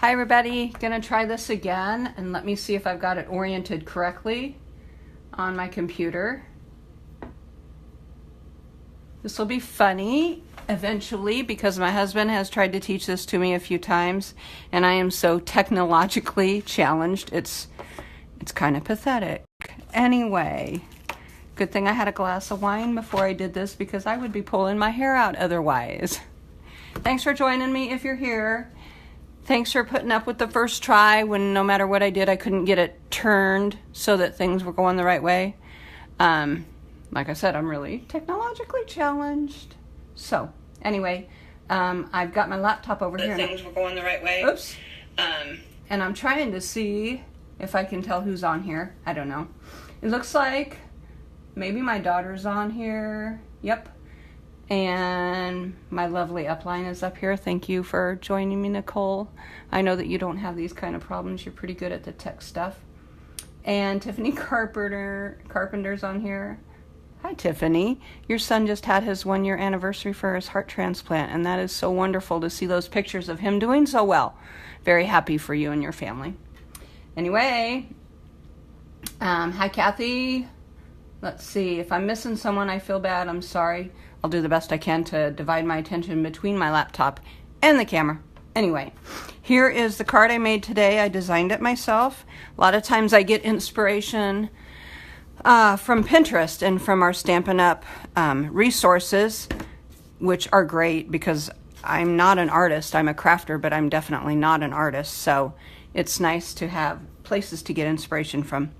Hi everybody, gonna try this again and let me see if I've got it oriented correctly on my computer. This will be funny eventually because my husband has tried to teach this to me a few times and I am so technologically challenged. It's kind of pathetic. Anyway, good thing I had a glass of wine before I did this because I would be pulling my hair out otherwise. Thanks for joining me if you're here. Thanks for putting up with the first try when no matter what I did, I couldn't get it turned so that things were going the right way. Like I said, I'm really technologically challenged. So, anyway, I've got my laptop over here. Things were going the right way. Oops. And I'm trying to see if I can tell who's on here. I don't know. It looks like maybe my daughter's on here. Yep. And my lovely upline is up here. Thank you for joining me, Nicole. I know that you don't have these kind of problems. You're pretty good at the tech stuff. And Tiffany Carpenter's on here. Hi, Tiffany. Your son just had his 1-year anniversary for his heart transplant, and that is so wonderful to see those pictures of him doing so well. Very happy for you and your family. Anyway, hi, Kathy. Let's see. If I'm missing someone, I feel bad. I'm sorry. I'll do the best I can to divide my attention between my laptop and the camera. Anyway, here is the card I made today. I designed it myself. A lot of times I get inspiration from Pinterest and from our Stampin' Up resources, which are great because I'm not an artist. I'm a crafter, but I'm definitely not an artist. So it's nice to have places to get inspiration from.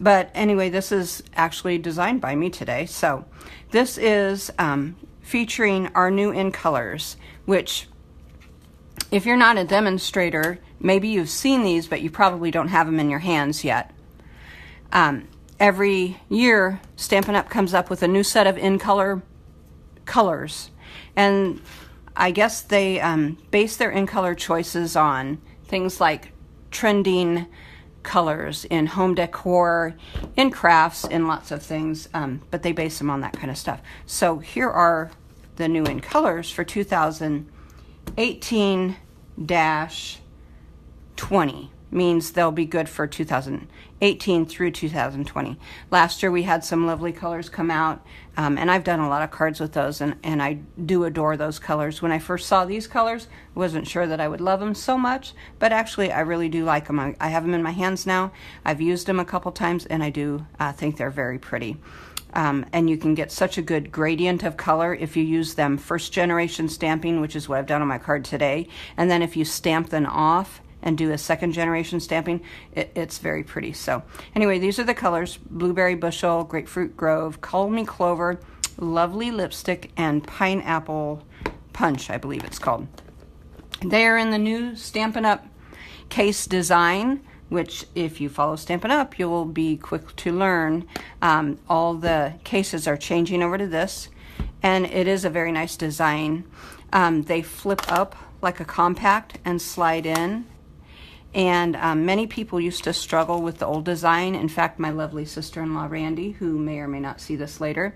But anyway, this is actually designed by me today. So this is featuring our new in colors, which if you're not a demonstrator, maybe you've seen these, but you probably don't have them in your hands yet. Every year, Stampin' Up! Comes up with a new set of in color colors. And I guess they base their in color choices on things like trending colors in home decor, in crafts, in lots of things, but they base them on that kind of stuff. So here are the new in colors for 2018-20, means they'll be good for 2018 through 2020. Last year we had some lovely colors come out, and I've done a lot of cards with those, and I do adore those colors. When I first saw these colors, I wasn't sure that I would love them so much, but actually I really do like them. I have them in my hands now. I've used them a couple times, and I do think they're very pretty. And you can get such a good gradient of color if you use them first generation stamping, which is what I've done on my card today, and then if you stamp them off and do a second generation stamping, it's very pretty. So anyway, these are the colors: Blueberry Bushel, Grapefruit Grove, Call Me Clover, Lovely Lipstick, and Pineapple Punch, I believe it's called. They are in the new Stampin' Up! Case design, which if you follow Stampin' Up! You will be quick to learn. All the cases are changing over to this, and it is a very nice design. They flip up like a compact and slide in. And many people used to struggle with the old design. In fact, my lovely sister-in-law, Randy, who may or may not see this later,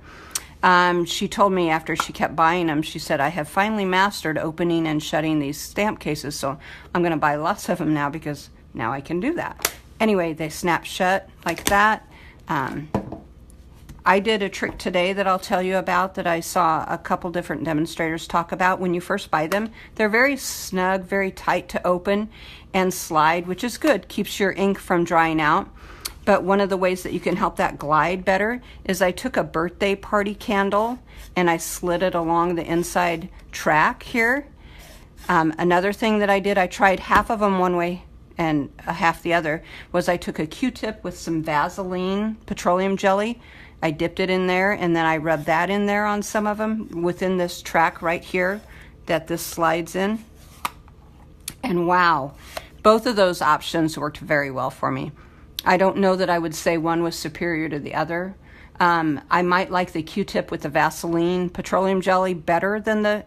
she told me after she kept buying them, she said, I have finally mastered opening and shutting these stamp cases, so I'm going to buy lots of them now because now I can do that. Anyway, they snap shut like that. I did a trick today that I'll tell you about that I saw a couple different demonstrators talk about. When you first buy them, they're very snug, very tight to open and slide, which is good, keeps your ink from drying out. But one of the ways that you can help that glide better is I took a birthday party candle and I slid it along the inside track here. Another thing that I did, I tried half of them one way and half the other, was I took a Q-tip with some Vaseline petroleum jelly. I dipped it in there, and then I rubbed that in there on some of them within this track right here that this slides in. And wow, both of those options worked very well for me. I don't know that I would say one was superior to the other. I might like the Q-tip with the Vaseline petroleum jelly better than the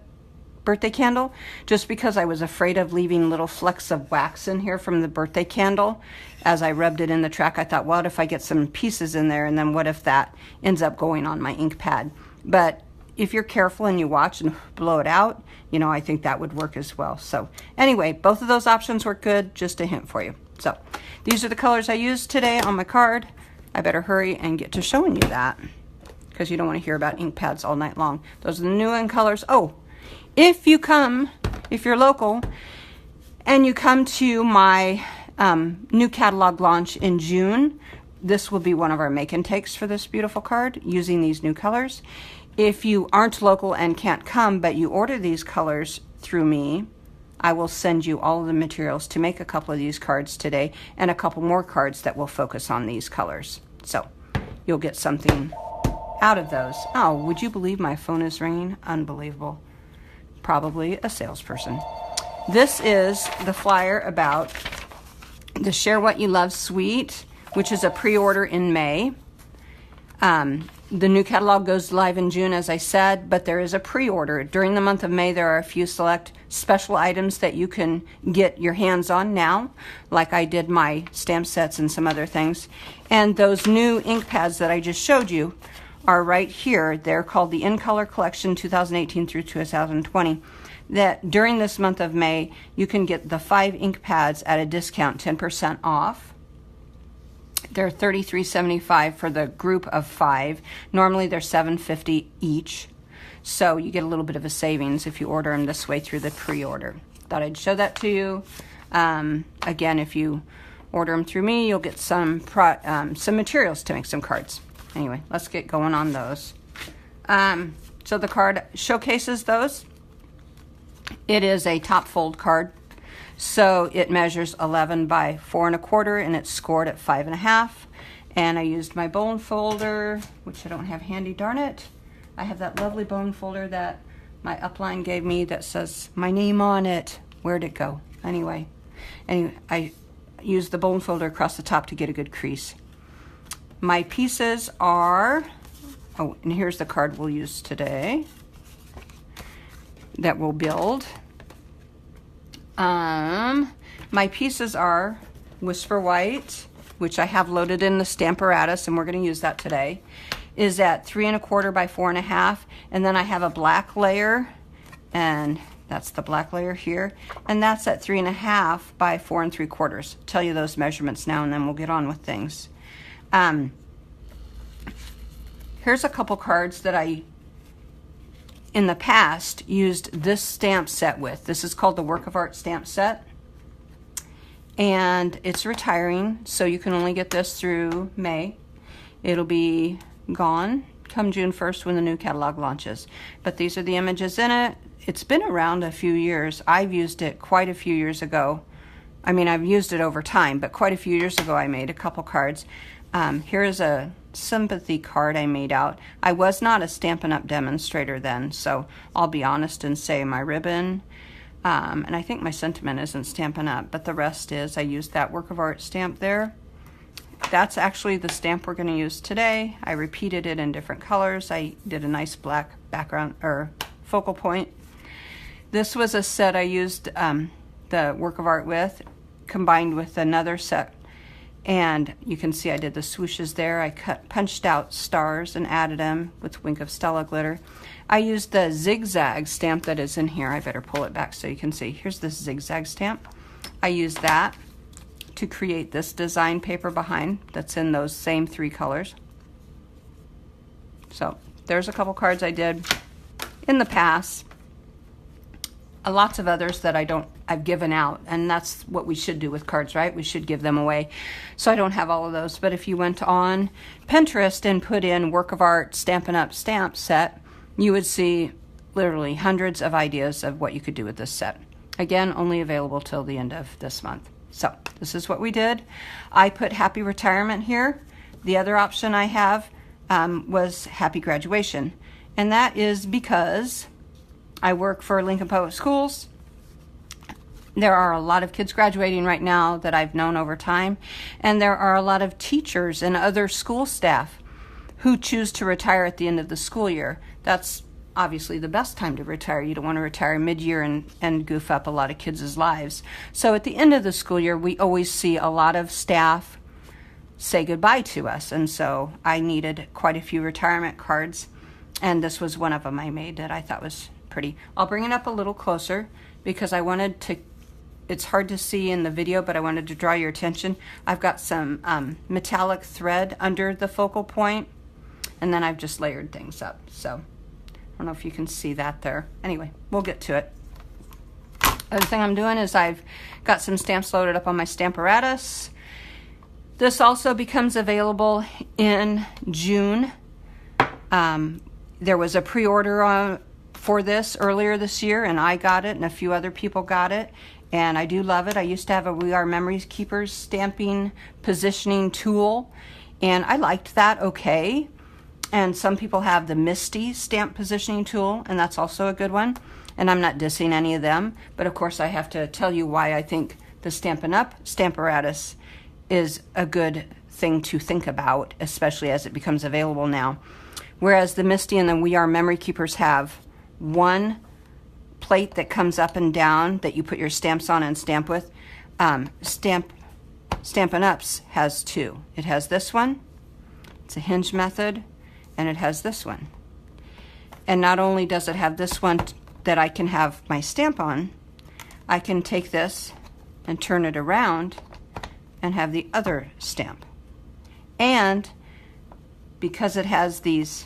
birthday candle, just because I was afraid of leaving little flecks of wax in here from the birthday candle. As I rubbed it in the track, I thought, what if I get some pieces in there, and then what if that ends up going on my ink pad? But if you're careful and you watch and blow it out, you know, I think that would work as well. So anyway, both of those options work good. Just a hint for you. So these are the colors I used today on my card. I better hurry and get to showing you that, because you don't want to hear about ink pads all night long. Those are the new in colors. Oh, if you're local and you come to my new catalog launch in June, this will be one of our make and takes for this beautiful card using these new colors. If you aren't local and can't come, but you order these colors through me, I will send you all of the materials to make a couple of these cards today and a couple more cards that will focus on these colors. So you'll get something out of those. Oh, would you believe my phone is ringing? Unbelievable. Probably a salesperson. This is the flyer about the Share What You Love Suite, which is a pre-order in May. The new catalog goes live in June, as I said, but there is a pre-order. During the month of May, there are a few select special items that you can get your hands on now, like I did my stamp sets and some other things. And those new ink pads that I just showed you are right here. They're called the In Color Collection 2018 through 2020. That during this month of May, you can get the 5 ink pads at a discount, 10% off. They're $33.75 for the group of 5. Normally they're $7.50 each. So you get a little bit of a savings if you order them this way through the pre-order. Thought I'd show that to you. Again, if you order them through me, you'll get some materials to make some cards. Anyway, let's get going on those. So the card showcases those. It is a top fold card. So it measures 11 by 4 1/4, and it's scored at 5 1/2. And I used my bone folder, which I don't have handy, darn it. I have that lovely bone folder that my upline gave me that says my name on it. Where'd it go? Anyway, I used the bone folder across the top to get a good crease. My pieces are, oh, and here's the card we'll use today that we'll build. My pieces are Whisper White, which I have loaded in the Stamparatus, and we're going to use that today, is at 3 1/4 by 4 1/2, and then I have a black layer, and that's the black layer here, and that's at 3 1/2 by 4 3/4. Tell you those measurements now, and then we'll get on with things. Here's a couple cards that I in the past used this stamp set with. This is called the Work of Art stamp set, and it's retiring, so you can only get this through May. It'll be gone come June 1st when the new catalog launches, but these are the images in it. It's been around a few years. I've used it quite a few years ago. I mean, I've used it over time, but quite a few years ago I made a couple cards. Here's a sympathy card I made out. I was not a Stampin' Up demonstrator then, so I'll be honest and say my ribbon, and I think my sentiment isn't Stampin' Up, but the rest is. I used that Work of Art stamp there. That's actually the stamp we're going to use today. I repeated it in different colors. I did a nice black background or focal point. This was a set I used the Work of Art with, combined with another set. And you can see I did the swooshes there. I punched out stars and added them with Wink of Stella glitter. I used the zigzag stamp that is in here. I better pull it back so you can see. Here's the zigzag stamp. I used that to create this design paper behind that's in those same 3 colors. So there's a couple cards I did in the past. Lots of others that I've given out, and that's what we should do with cards, right? We should give them away. So I don't have all of those, but if you went on Pinterest and put in Work of Art Stampin' Up stamp set, you would see literally hundreds of ideas of what you could do with this set. Again, only available till the end of this month. So this is what we did. I put Happy Retirement here. The other option I have was Happy Graduation, and that is because I work for Lincoln Public Schools. There are a lot of kids graduating right now that I've known over time, and there are a lot of teachers and other school staff who choose to retire at the end of the school year. That's obviously the best time to retire. You don't want to retire mid-year and goof up a lot of kids' lives. So at the end of the school year, we always see a lot of staff say goodbye to us, and so I needed quite a few retirement cards. And this was one of them I made that I thought was pretty. I'll bring it up a little closer because I wanted to, it's hard to see in the video, but I wanted to draw your attention. I've got some metallic thread under the focal point, and then I've just layered things up. So I don't know if you can see that there. Anyway, we'll get to it. Other thing I'm doing is I've got some stamps loaded up on my Stamparatus. This also becomes available in June. There was a pre-order for this earlier this year, and I got it, and a few other people got it, and I do love it. I used to have a We Are Memory Keepers stamping positioning tool, and I liked that okay. And some people have the Misty stamp positioning tool, and that's also a good one. And I'm not dissing any of them, but of course I have to tell you why I think the Stampin' Up Stamparatus is a good thing to think about, especially as it becomes available now. Whereas the Misty and the We Are Memory Keepers have one plate that comes up and down that you put your stamps on and stamp with. Stampin' Up's has two. It has this one, it's a hinge method, and it has this one. And not only does it have this one that I can have my stamp on, I can take this and turn it around and have the other stamp. And because it has these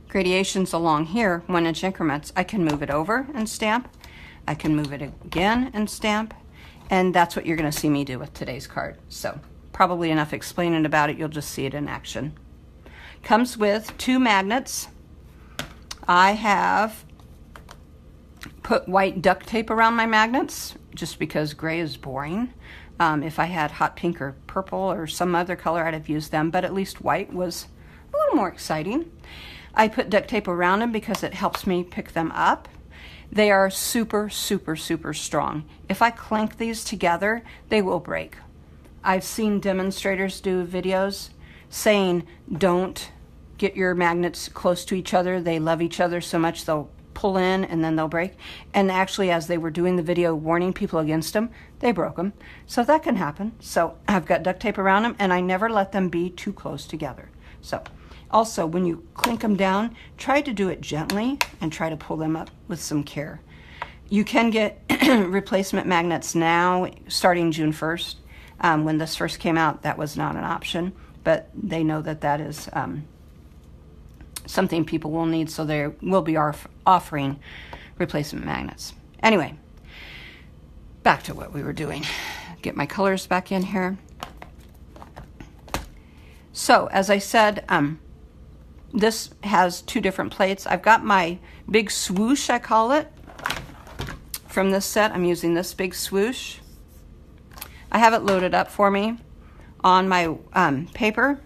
gradations along here, 1-inch increments, I can move it over and stamp. I can move it again and stamp. And that's what you're going to see me do with today's card. So probably enough explaining about it, you'll just see it in action. Comes with 2 magnets. I have put white duct tape around my magnets just because gray is boring. If I had hot pink or purple or some other color, I'd have used them, but at least white was a little more exciting. I put duct tape around them because it helps me pick them up. They are super, super, super strong. If I clank these together, they will break. I've seen demonstrators do videos saying don't get your magnets close to each other. They love each other so much they'll pull in and then they'll break. And actually, as they were doing the video warning people against them, they broke them. So that can happen. So I've got duct tape around them, and I never let them be too close together. So also, when you clink them down, try to do it gently and try to pull them up with some care. You can get replacement magnets now starting June 1st. When this first came out, that was not an option, but they know that that is something people will need, so they will be offering replacement magnets. Anyway, back to what we were doing. Get my colors back in here. So, as I said, this has 2 different plates. I've got my big swoosh, I call it, from this set. I'm using this big swoosh. I have it loaded up for me on my paper,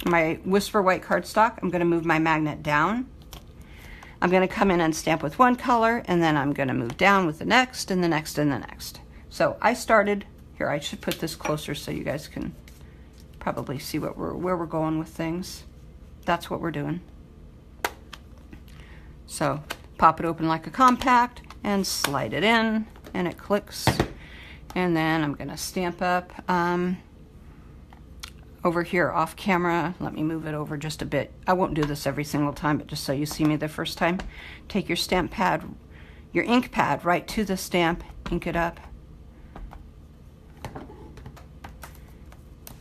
my Whisper white cardstock. I'm going to move my magnet down. I'm going to come in and stamp with one color, and then I'm going to move down with the next, and the next, and the next. So I started, here I should put this closer so you guys can probably see where we're going with things. That's what we're doing. So pop it open like a compact and slide it in, and it clicks. And then I'm going to stamp up over here off camera. Let me move it over just a bit. I won't do this every single time, but just so you see me the first time. Take your stamp pad, your ink pad right to the stamp, ink it up.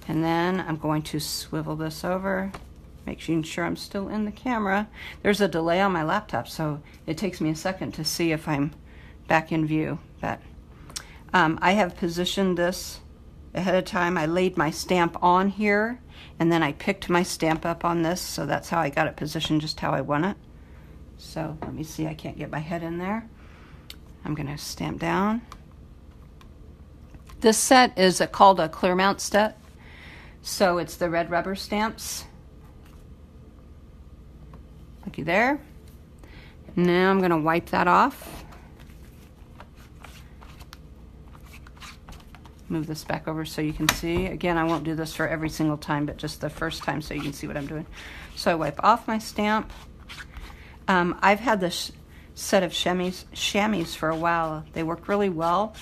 And then I'm going to swivel this over, making sure I'm still in the camera. There's a delay on my laptop, so it takes me a second to see if I'm back in view. But I have positioned this ahead of time. I laid my stamp on here, and then I picked my stamp up on this, so that's how I got it positioned just how I want it. So let me see, I can't get my head in there. I'm going to stamp down. This set is called a clear mount set, so it's the red rubber stamps. Looky there. Now I'm going to wipe that off. Move this back over so you can see. Again, I won't do this for every single time, but just the first time so you can see what I'm doing. So I wipe off my stamp. I've had this set of chamois for a while. They work really well.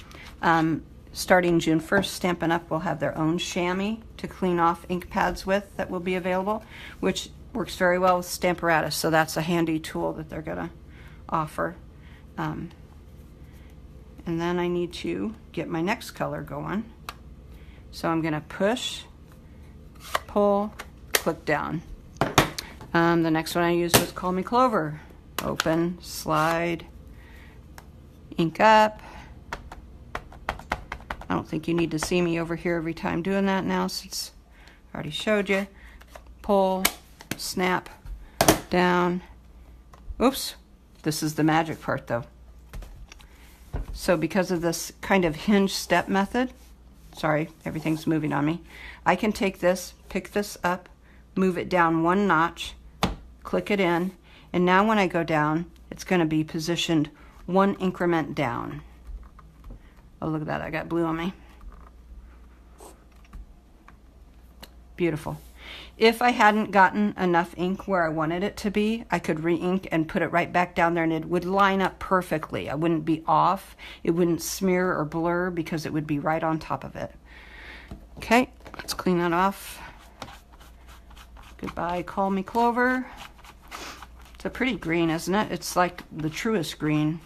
Starting June 1st, Stampin' Up will have their own chamois to clean off ink pads with that will be available, which Works very well with Stamparatus, so that's a handy tool that they're gonna offer. And then I need to get my next color going. So I'm gonna push, pull, click down. The next one I used was Call Me Clover. Open, slide, ink up. I don't think you need to see me over here every time doing that now since I already showed you. Pull, snap, down. Oops, this is the magic part though. So because of this kind of hinge step method, sorry, everything's moving on me, I can take this, pick this up, move it down one notch, click it in, and now when I go down, it's going to be positioned one increment down. Oh, look at that, I got blue on me. Beautiful. If I hadn't gotten enough ink where I wanted it to be, I could re-ink and put it right back down there and it would line up perfectly. I wouldn't be off. It wouldn't smear or blur because it would be right on top of it. Okay, let's clean that off. Goodbye, Call Me Clover. It's a pretty green, isn't it? It's like the truest green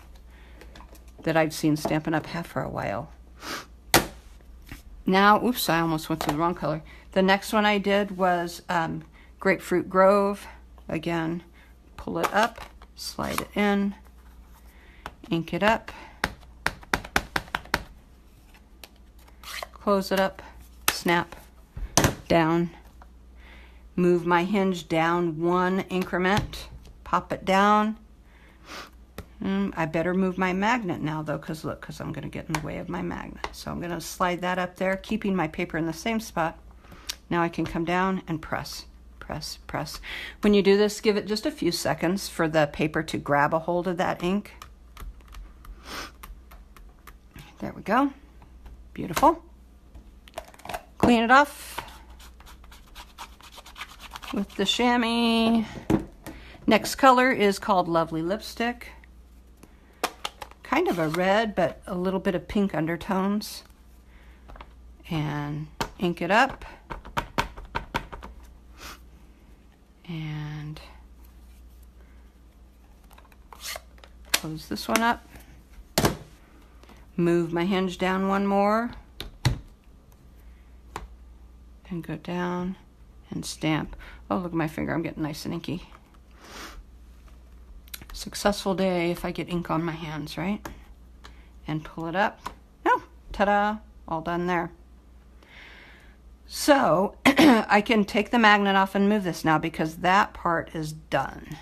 that I've seen Stampin' Up have for a while. Now, oops, I almost went to the wrong color. The next one I did was Grapefruit Grove. Again, pull it up, slide it in, ink it up, close it up, snap, down, move my hinge down one increment, pop it down. I better move my magnet now though, because look, because I'm going to get in the way of my magnet. So I'm going to slide that up there, keeping my paper in the same spot. Now I can come down and press, press, press. When you do this, give it just a few seconds for the paper to grab a hold of that ink. There we go. Beautiful. Clean it off with the chamois. Next color is called Lovely Lipstick. Kind of a red, but a little bit of pink undertones. And ink it up. And close this one up. Move my hinge down one more. And go down and stamp. Oh, look at my finger, I'm getting nice and inky. Successful day if I get ink on my hands, right? And pull it up. Oh, ta-da, all done there. So I can take the magnet off and move this now because that part is done.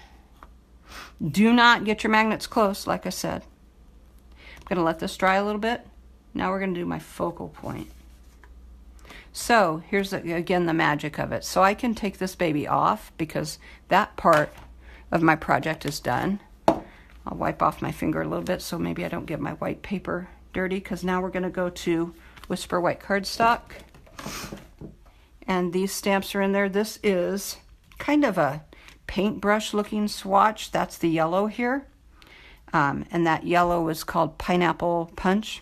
Do not get your magnets close, like I said. I'm going to let this dry a little bit. Now we're going to do my focal point. So here's again the magic of it. So I can take this baby off because that part of my project is done. I'll wipe off my finger a little bit so maybe I don't get my white paper dirty, because now we're going to go to Whisper White Cardstock. And these stamps are in there. This is kind of a paintbrush looking swatch. That's the yellow here. And that yellow is called Pineapple Punch.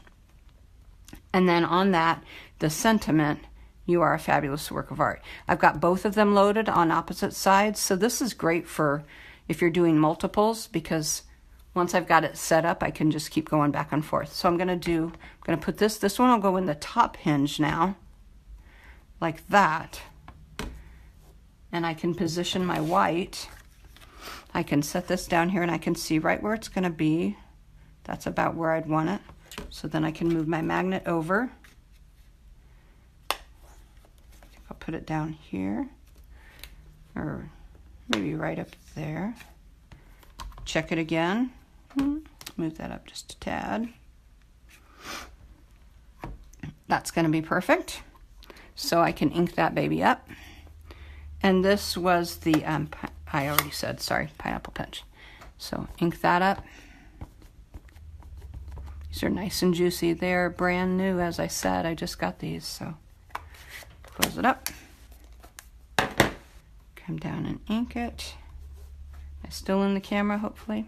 And then on that, the sentiment, "You are a fabulous work of art." I've got both of them loaded on opposite sides. So this is great for if you're doing multiples, because once I've got it set up, I can just keep going back and forth. So I'm going to put this one will go in the top hinge now, like that. And I can position my white. I can set this down here and I can see right where it's going to be. That's about where I'd want it. So then I can move my magnet over. I'll put it down here, or maybe right up there. Check it again. Move that up just a tad. That's going to be perfect. So I can ink that baby up. And this was the, I already said, sorry, Pineapple Punch. So ink that up. These are nice and juicy. They're brand new, as I said. I just got these, so close it up. Come down and ink it. I'm still in the camera, hopefully.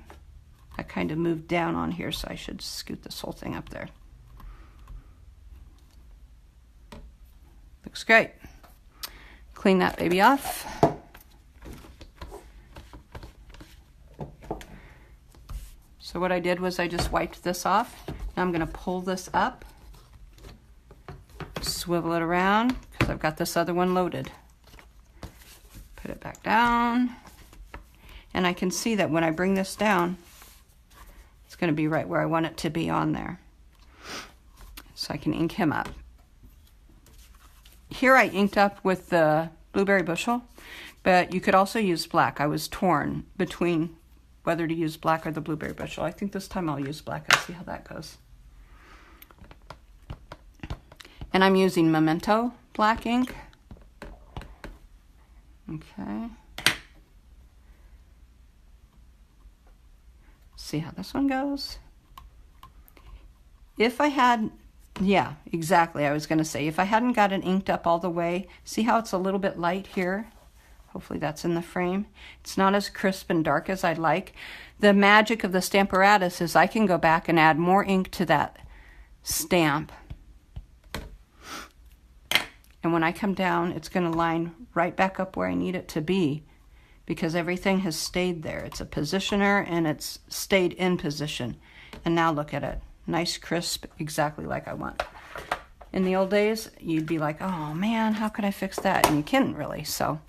I kind of moved down on here, so I should scoot this whole thing up there. Looks great. Clean that baby off. So what I did was I just wiped this off. Now I'm going to pull this up, swivel it around, because I've got this other one loaded. Put it back down. And I can see that when I bring this down, it's going to be right where I want it to be on there. So I can ink him up. Here I inked up with the blueberry bushel, but you could also use black. I was torn between whether to use black or the blueberry bushel. I think this time I'll use black. I'll see how that goes. And I'm using Memento black ink. Okay. See how this one goes. If I had, yeah, exactly, I was going to say, if I hadn't got it inked up all the way, see how it's a little bit light here? Hopefully that's in the frame. It's not as crisp and dark as I'd like. The magic of the Stamparatus is I can go back and add more ink to that stamp. And when I come down, it's going to line right back up where I need it to be because everything has stayed there. It's a positioner and it's stayed in position. And now look at it. Nice, crisp, exactly like I want. In the old days, you'd be like, oh man, how could I fix that? And you couldn't really, so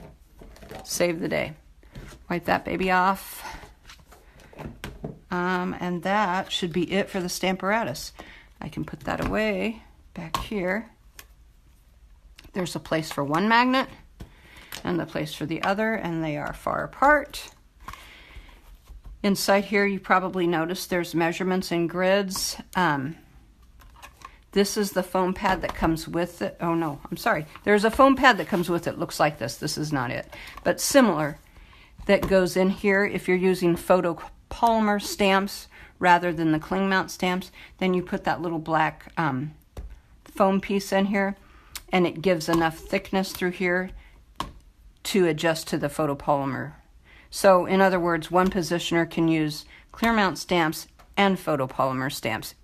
save the day. Wipe that baby off. And that should be it for the Stamparatus. I can put that away back here. There's a place for one magnet and the place for the other, and they are far apart. Inside here, you probably noticed there's measurements and grids. This is the foam pad that comes with it. Oh no, I'm sorry. There's a foam pad that comes with it. Looks like this. This is not it, but similar that goes in here. If you're using photopolymer stamps rather than the cling mount stamps, then you put that little black foam piece in here, and it gives enough thickness through here to adjust to the photopolymer. So in other words, one positioner can use clear mount stamps and photopolymer stamps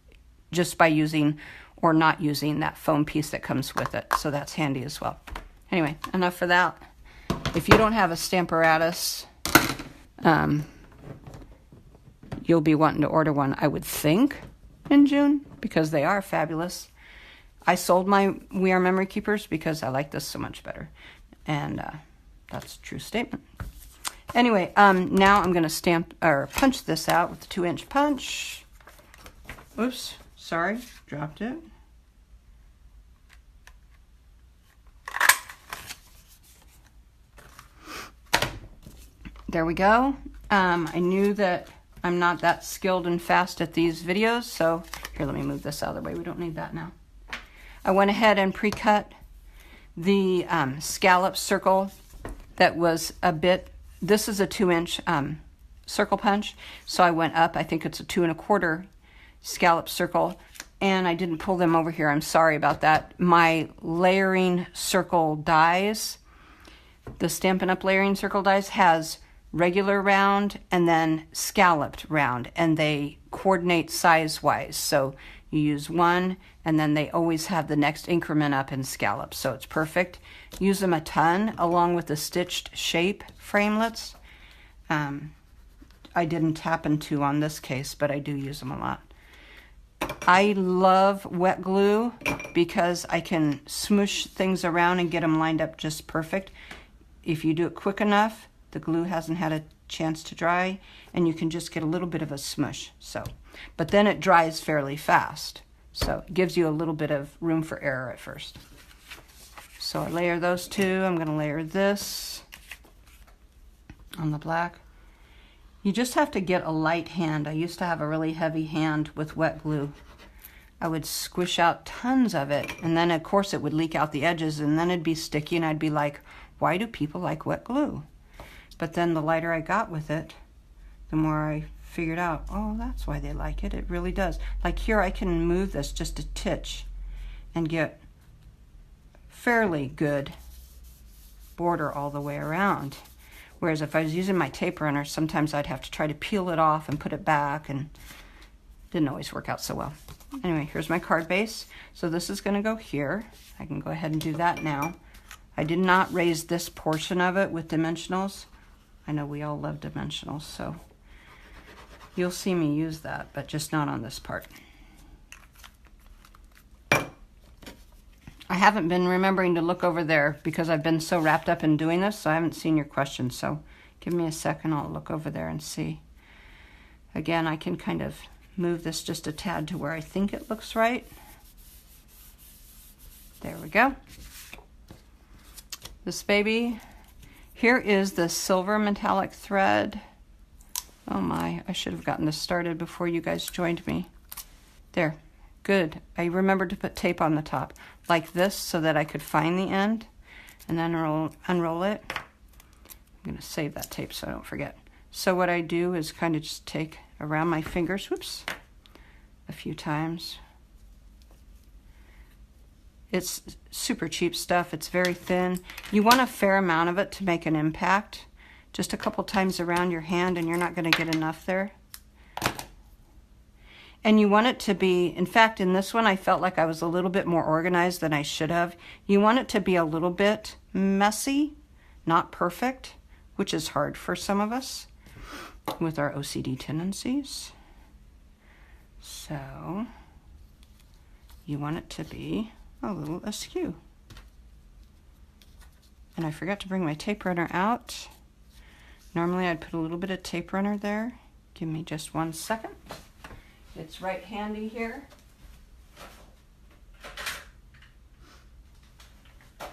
just by using or not using that foam piece that comes with it. So that's handy as well. Anyway, enough for that. If you don't have a Stamparatus, you'll be wanting to order one, I would think, in June, because they are fabulous. I sold my We Are Memory Keepers because I like this so much better. And that's a true statement. Anyway, now I'm going to punch this out with the 2-inch punch. Oops, sorry, dropped it. There we go. I knew that I'm not that skilled and fast at these videos, so here, let me move this out of the way. We don't need that now. I went ahead and pre-cut the scallop circle that was a bit. This is a 2-inch circle punch, so I went up. I think it's a 2 1/4 scallop circle, and I didn't pull them over here. I'm sorry about that. My layering circle dies, the Stampin' Up layering circle dies, has regular round and then scalloped round, and they coordinate size-wise. So you use one, and then they always have the next increment up in scallop, so it's perfect. Use them a ton, along with the stitched shape framelets. I didn't happen to on this case, but I do use them a lot. I love wet glue because I can smoosh things around and get them lined up just perfect. If you do it quick enough, the glue hasn't had a chance to dry, and you can just get a little bit of a smush. So, but then it dries fairly fast, so it gives you a little bit of room for error at first. So I layer those two. I'm going to layer this on the black. You just have to get a light hand. I used to have a really heavy hand with wet glue. I would squish out tons of it, and then of course it would leak out the edges, and then it'd be sticky, and I'd be like, why do people like wet glue? But then the lighter I got with it, the more I figured out, oh, that's why they like it. It really does. Like here, I can move this just a titch and get fairly good border all the way around. Whereas if I was using my tape runner, sometimes I'd have to try to peel it off and put it back, and didn't always work out so well. Anyway, here's my card base. So this is going to go here. I can go ahead and do that now. I did not raise this portion of it with dimensionals. I know we all love dimensionals, so you'll see me use that, but just not on this part. I haven't been remembering to look over there because I've been so wrapped up in doing this, so I haven't seen your questions. So give me a second, I'll look over there and see. Again, I can kind of move this just a tad to where I think it looks right. There we go. This baby, here is the silver metallic thread. Oh my, I should have gotten this started before you guys joined me. There, good. I remembered to put tape on the top like this so that I could find the end and then unroll it. I'm gonna save that tape so I don't forget. So what I do is kind of just take around my fingers, whoops, a few times. It's super cheap stuff. It's very thin. You want a fair amount of it to make an impact. Just a couple times around your hand and you're not going to get enough there. And you want it to be, in fact, in this one I felt like I was a little bit more organized than I should have. You want it to be a little bit messy, not perfect, which is hard for some of us with our OCD tendencies. So you want it to be a little askew. And I forgot to bring my tape runner out. Normally I'd put a little bit of tape runner there. Give me just 1 second. It's right handy here. I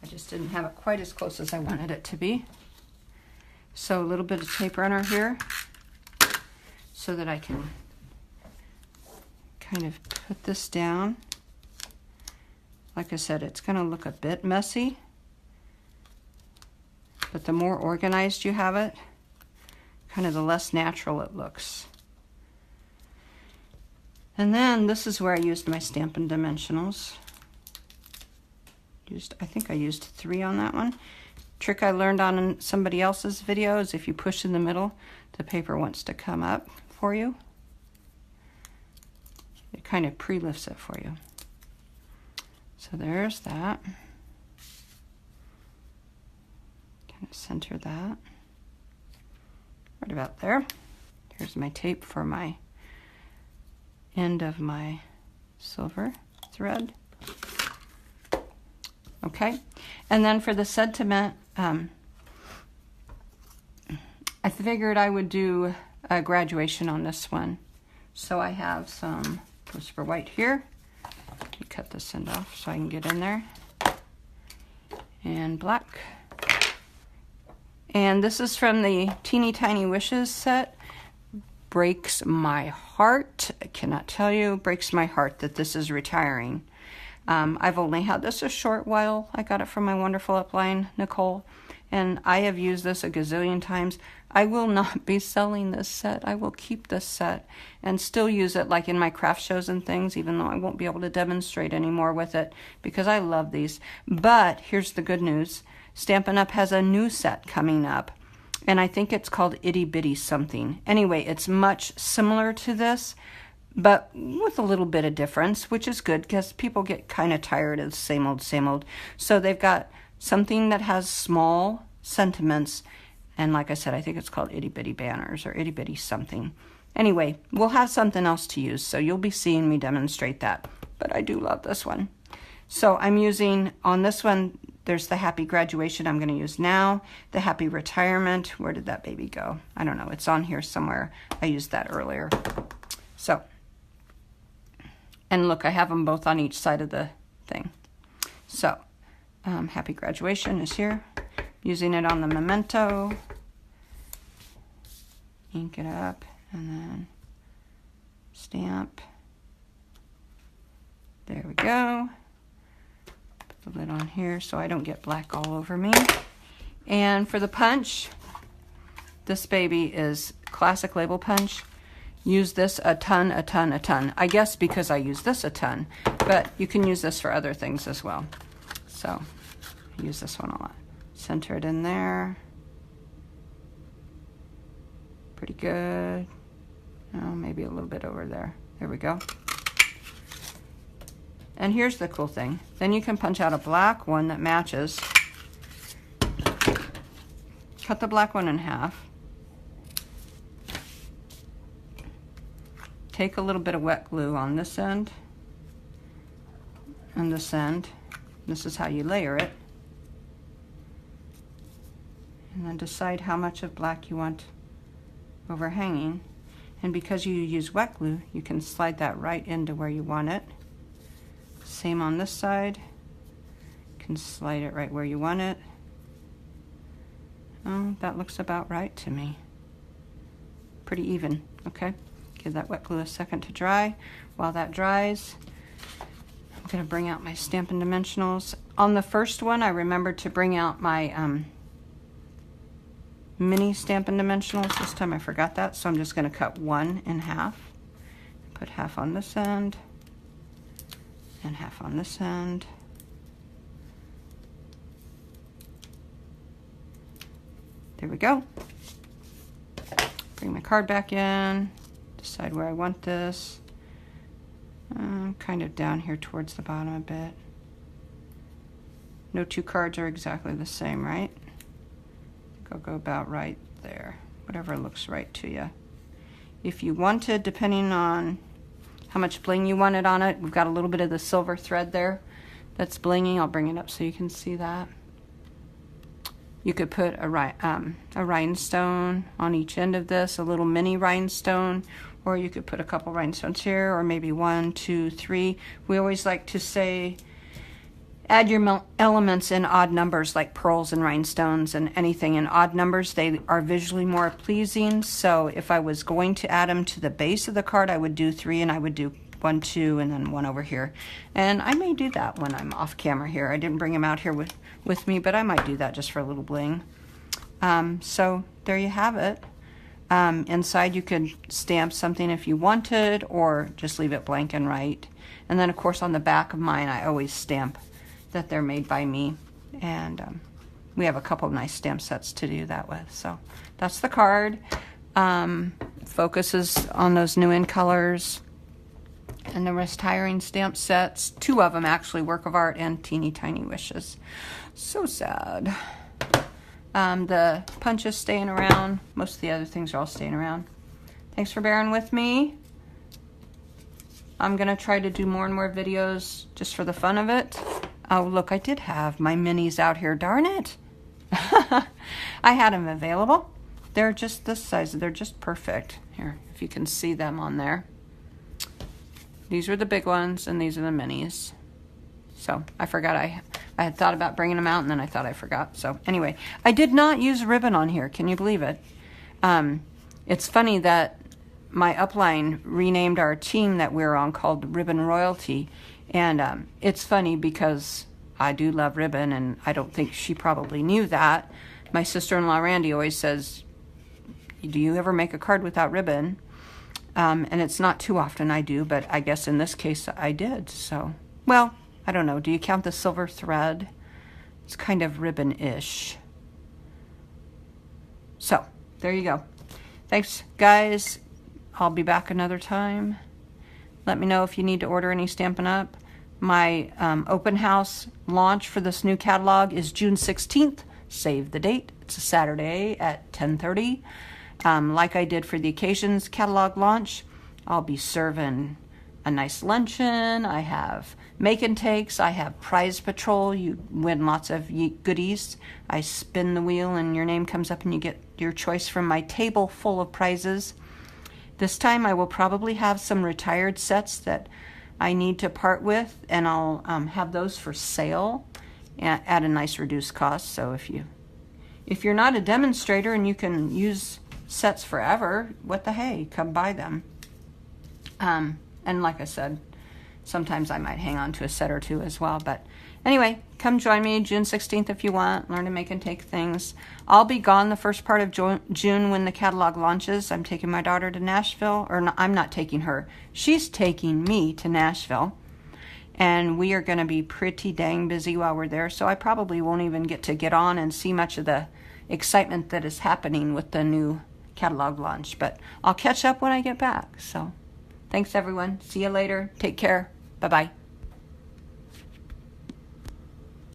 just didn't have it quite as close as I wanted it to be. So a little bit of tape runner here so that I can kind of put this down. Like I said, it's going to look a bit messy, but the more organized you have it, kind of the less natural it looks. And then this is where I used my Stampin' Dimensionals. I think I used 3 on that one. Trick I learned on somebody else's video is if you push in the middle, the paper wants to come up for you. It kind of pre-lifts it for you. So there's that. Kind of center that. Right about there. Here's my tape for my end of my silver thread. Okay, and then for the sentiment, I figured I would do a graduation on this one. So I have some Whisper White here. Let me cut this end off so I can get in there. And black. And this is from the Teeny Tiny Wishes set. Breaks my heart. I cannot tell you, breaks my heart that this is retiring. I've only had this a short while. I got it from my wonderful upline, Nicole, and I have used this a gazillion times. I will not be selling this set. I will keep this set and still use it like in my craft shows and things, even though I won't be able to demonstrate anymore with it because I love these. But here's the good news. Stampin' Up! Has a new set coming up, and I think it's called Itty Bitty something. Anyway, it's much similar to this, but with a little bit of difference, which is good because people get kind of tired of the same old, same old. So they've got something that has small sentiments, and like I said, I think it's called Itty Bitty Banners or Itty Bitty something. Anyway, we'll have something else to use, so you'll be seeing me demonstrate that. But I do love this one. So I'm using, on this one, there's the Happy Graduation I'm going to use now. The Happy Retirement, where did that baby go? I don't know, it's on here somewhere. I used that earlier. So, and look, I have them both on each side of the thing. So, Happy Graduation is here. Using it on the memento. Ink it up and then stamp. There we go. Put the lid on here so I don't get black all over me. And for the punch, this baby is classic label punch. Use this a ton, a ton, a ton. I guess because I use this a ton, but you can use this for other things as well. So, I use this one a lot. Center it in there. Pretty good. Oh, maybe a little bit over there. There we go. And here's the cool thing. Then you can punch out a black one that matches. Cut the black one in half. take a little bit of wet glue on this end and this end. This is how you layer it. And then decide how much of black you want overhanging. And because you use wet glue, you can slide that right into where you want it. Same on this side. You can slide it right where you want it. Oh, that looks about right to me. Pretty even, okay? Give that wet glue a second to dry. While that dries, I'm gonna bring out my Stampin' Dimensionals. On the first one, I remembered to bring out my mini Stampin' Dimensionals. This time I forgot that, so I'm just gonna cut one in half. Put half on this end, and half on this end. There we go. Bring my card back in, decide where I want this. Kind of down here towards the bottom a bit. No two cards are exactly the same, right? I think I'll go about right there, whatever looks right to you. If you wanted, depending on how much bling you wanted on it, we've got a little bit of the silver thread there that's blinging. I'll bring it up so you can see that. You could put a rhinestone on each end of this, a little mini rhinestone, or you could put a couple rhinestones here, or maybe 1, 2, 3. We always like to say, add your elements in odd numbers, like pearls and rhinestones and anything in odd numbers. They are visually more pleasing. So if I was going to add them to the base of the card, I would do 3, and I would do 1, 2, and then 1 over here. And I may do that when I'm off camera here. I didn't bring them out here with me, but I might do that just for a little bling. So there you have it. Inside you could stamp something if you wanted, or just leave it blank and write. And then of course on the back of mine I always stamp that they're made by me, and we have a couple of nice stamp sets to do that with. So that's the card. Focuses on those new in colors and the retiring stamp sets. 2 of them actually, Work of Art and Teeny Tiny Wishes. So sad. The punch is staying around. Most of the other things are all staying around. Thanks for bearing with me. I'm gonna try to do more and more videos just for the fun of it. Oh look, I did have my minis out here, darn it. I had them available. They're just this size, they're just perfect. Here, if you can see them on there. These are the big ones, and these are the minis. So I forgot I had thought about bringing them out, and then I thought I forgot. So anyway, I did not use ribbon on here. Can you believe it? It's funny that my upline renamed our team that we're on called Ribbon Royalty. And it's funny because I do love ribbon, and I don't think she probably knew that. My sister-in-law Randy always says, do you ever make a card without ribbon? And it's not too often I do, but I guess in this case I did. So, well, I don't know. Do you count the silver thread? It's kind of ribbon-ish. So, there you go. Thanks, guys. I'll be back another time. Let me know if you need to order any Stampin' Up. My open house launch for this new catalog is June 16th. Save the date. It's a Saturday at 10:30. Like I did for the occasions catalog launch, I'll be serving a nice luncheon. I have make and takes. I have prize patrol. You win lots of goodies. I spin the wheel and your name comes up and you get your choice from my table full of prizes. This time I will probably have some retired sets that I need to part with, and I'll have those for sale at a nice reduced cost. So if you're not a demonstrator and you can use sets forever, what the hey, come buy them. And like I said, sometimes I might hang on to a set or 2 as well. But anyway, come join me June 16th if you want. Learn to make and take things. I'll be gone the first part of June when the catalog launches. I'm taking my daughter to Nashville. Or no, I'm not taking her. She's taking me to Nashville. And we are going to be pretty dang busy while we're there. So I probably won't even get on and see much of the excitement that is happening with the new catalog launch. But I'll catch up when I get back. So thanks, everyone. See you later. Take care. Bye-bye.